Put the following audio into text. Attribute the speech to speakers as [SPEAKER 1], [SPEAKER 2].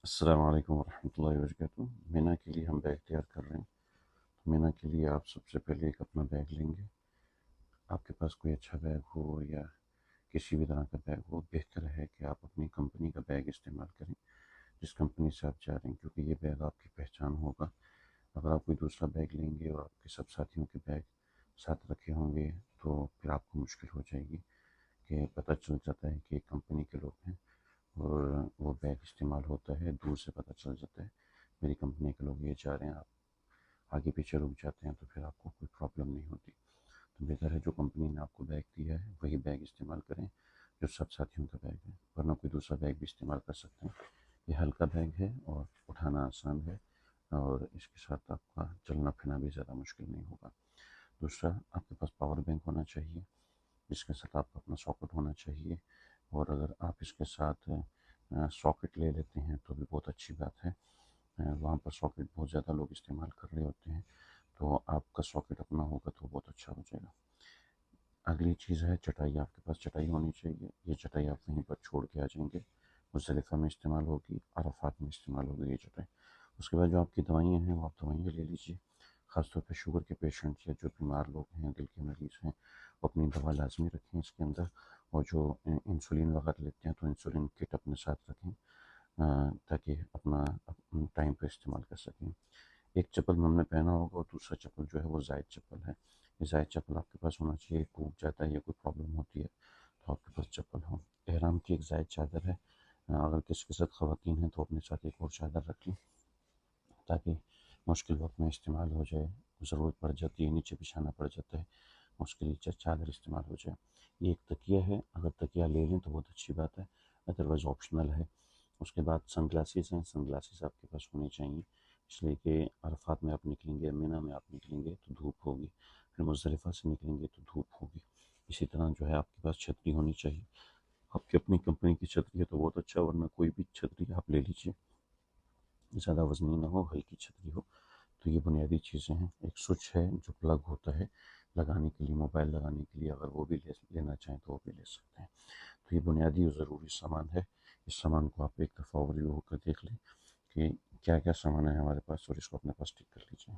[SPEAKER 1] السلام علیکم ورحمۃ اللہ وبرکاتہ۔ مینا کے لیے ہم بیگ تیار کر رہے ہیں۔ تو مینا کے لیے آپ سب سے پہلے ایک اپنا بیگ لیں گے۔ آپ کے پاس کوئی اچھا بیگ ہو یا کسی بھی طرح کا بیگ ہو، بہتر ہے کہ آپ اپنی کمپنی کا بیگ استعمال کریں، جس کمپنی سے آپ جا رہے ہیں، کیونکہ یہ بیگ آپ کی پہچان ہوگا۔ اگر آپ کوئی دوسرا بیگ لیں گے اور آپ کے سب ساتھیوں کے بیگ ساتھ رکھے ہوں گے تو پھر آپ کو مشکل ہو جائے گی، کہ پتہ چل جاتا ہے کہ کمپنی کے لوگ ہیں اور وہ بیگ استعمال ہوتا ہے، دور سے پتہ چل جاتا ہے میری کمپنی کے لوگ یہ چاہ رہے ہیں، آپ آگے پیچھے رک جاتے ہیں تو پھر آپ کو کوئی پرابلم نہیں ہوتی۔ تو بہتر ہے جو کمپنی نے آپ کو بیگ دیا ہے وہی بیگ استعمال کریں جو سب ساتھیوں کا بیگ ہے، ورنہ کوئی دوسرا بیگ بھی استعمال کر سکتے ہیں۔ یہ ہلکا بیگ ہے اور اٹھانا آسان ہے، اور اس کے ساتھ آپ کا چلنا پھرنا بھی زیادہ مشکل نہیں ہوگا۔ دوسرا، آپ کے پاس پاور بینک ہونا چاہیے، جس کے ساتھ آپ کا اپنا ساکٹ ہونا چاہیے، اور اگر آپ اس کے ساتھ ساکٹ لے لیتے ہیں تو بھی بہت اچھی بات ہے۔ وہاں پر ساکٹ بہت زیادہ لوگ استعمال کر رہے ہوتے ہیں، تو آپ کا ساکٹ اپنا ہوگا تو بہت اچھا ہو جائے گا۔ اگلی چیز ہے چٹائی۔ آپ کے پاس چٹائی ہونی چاہیے۔ یہ چٹائی آپ وہیں پر چھوڑ کے آ جائیں گے، مزدلفہ میں استعمال ہوگی، عرفات میں استعمال ہوگی یہ چٹائی۔ اس کے بعد جو آپ کی دوائیاں ہیں وہ آپ دوائیاں لے لیجیے۔ خاص طور پہ شوگر کے پیشنٹ یا جو بیمار لوگ ہیں، دل کے مریض ہیں، وہ اپنی دوا لازمی رکھیں اس کے اندر، اور جو انسولین وغیرہ لیتے ہیں تو انسولین کٹ اپنے ساتھ رکھیں، تاکہ اپنا ٹائم پہ استعمال کر سکیں۔ ایک چپل ہم نے پہنا ہوگا اور دوسرا چپل جو ہے وہ زائد چپل ہے۔ یہ زائد چپل آپ کے پاس ہونا چاہیے، ٹوٹ جاتا ہے یا کوئی پرابلم ہوتی ہے تو آپ کے پاس چپل ہو۔ احرام کی ایک زائد چادر ہے، اگر کسی کے ساتھ خواتین ہیں تو اپنے ساتھ ایک اور چادر رکھ لیں، تاکہ مشکل وقت میں استعمال ہو جائے۔ ضرورت پڑ جاتی ہے، نیچے بچھانا پڑ جاتا ہے، اس کے لیے چادر استعمال ہو جائے۔ یہ ایک تکیہ ہے، اگر تکیہ لے لیں تو بہت اچھی بات ہے، ادروائز آپشنل ہے۔ اس کے بعد سن گلاسز ہیں، سن گلاسز آپ کے پاس ہونے چاہیے، اس لیے کہ عرفات میں آپ نکلیں گے، مینا میں آپ نکلیں گے تو دھوپ ہوگی، پھر مزدلفہ سے نکلیں گے تو دھوپ ہوگی۔ اسی طرح جو ہے آپ کے پاس چھتری ہونی چاہیے۔ آپ کی اپنی کمپنی کی چھتری ہے تو بہت اچھا، ورنہ کوئی بھی چھتری آپ لے لیجیے، زیادہ وزنی نہ ہو، ہلکی چھتری ہو۔ تو یہ بنیادی چیزیں ہیں۔ ایک سوئچ ہے جو پلگ ہوتا ہے لگانے کے لیے، موبائل لگانے کے لیے، اگر وہ بھی لینا چاہیں تو وہ بھی لے سکتے ہیں۔ تو یہ بنیادی اور ضروری سامان ہے۔ اس سامان کو آپ ایک دفعہ اووریو ہو کر دیکھ لیں کہ کیا کیا سامان ہے ہمارے پاس، اور اس کو اپنے پاس ٹک کر لیجیے۔